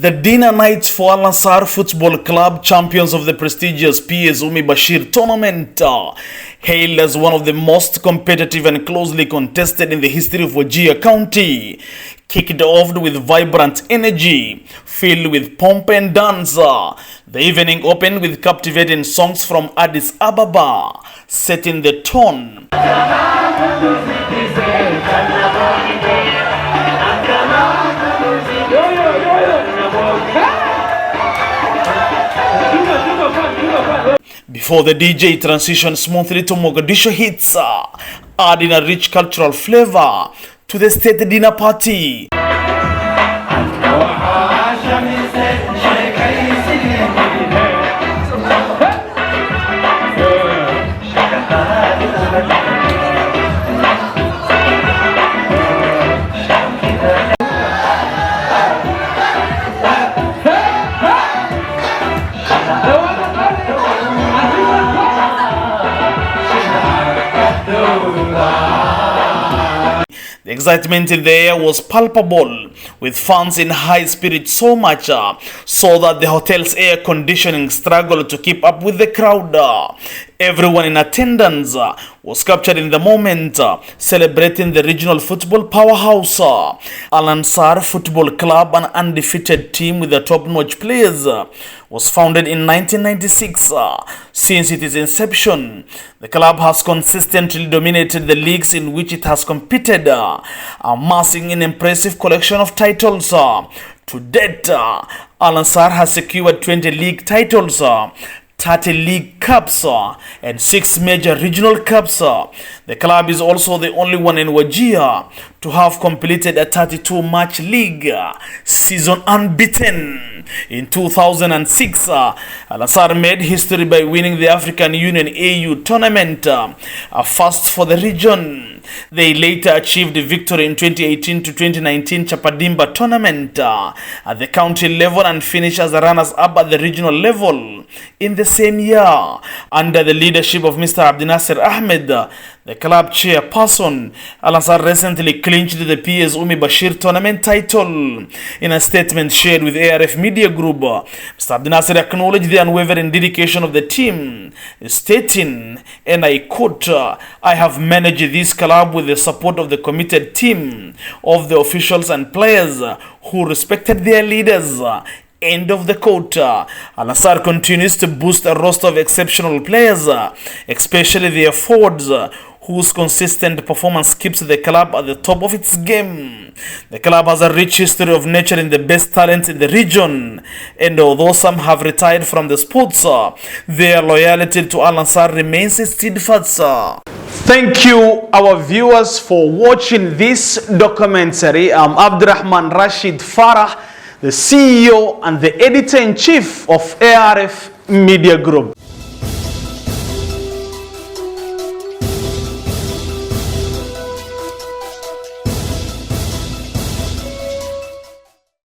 The dinner night for AL-ANSAR Football Club, champions of the prestigious PS Umi Bashir tournament, hailed as one of the most competitive and closely contested in the history of Wajir County, kicked off with vibrant energy, filled with pomp and dance. The evening opened with captivating songs from Addis Ababa, setting the tone. Before the DJ transitioned smoothly to Mogadishu hits, adding a rich cultural flavor to the state dinner party. The excitement in the air was palpable, with fans in high spirits so much so that the hotel's air conditioning struggled to keep up with the crowd. Everyone in attendance was captured in the moment, celebrating the regional football powerhouse. AL-ANSAR Football Club, an undefeated team with the top-notch players, was founded in 1996. Since its inception, the club has consistently dominated the leagues in which it has competed, amassing an impressive collection of titles. To date, AL-ANSAR has secured 20 league titles, 30 league cups, and 6 major regional cups. The club is also the only one in Wajir to have completed a 32-match league season unbeaten. In 2006, AL-ANSAR made history by winning the African Union AU tournament, a first for the region. They later achieved a victory in 2018 to 2019 Chapadimba tournament at the county level and finished as the runners-up at the regional level in the same year. Under the leadership of Mr. Dynasty Ahmed, the club chairperson, AL-ANSAR recently clinched the PS Umi Bashir tournament title. In a statement shared with ARF Media Group, Mr. Dynasty acknowledged the unwavering dedication of the team, stating, and I quote, "I have managed this club with the support of the committed team, of the officials and players who respected their leaders." End of the quote. AL-ANSAR continues to boost a roster of exceptional players, especially their forwards, whose consistent performance keeps the club at the top of its game. The club has a rich history of nurturing the best talents in the region, and although some have retired from the sports, their loyalty to AL-ANSAR remains steadfast. Thank you, our viewers, for watching this documentary. I'm Abdurrahman Rashid Farah, the CEO and the editor-in-chief of ARF Media Group.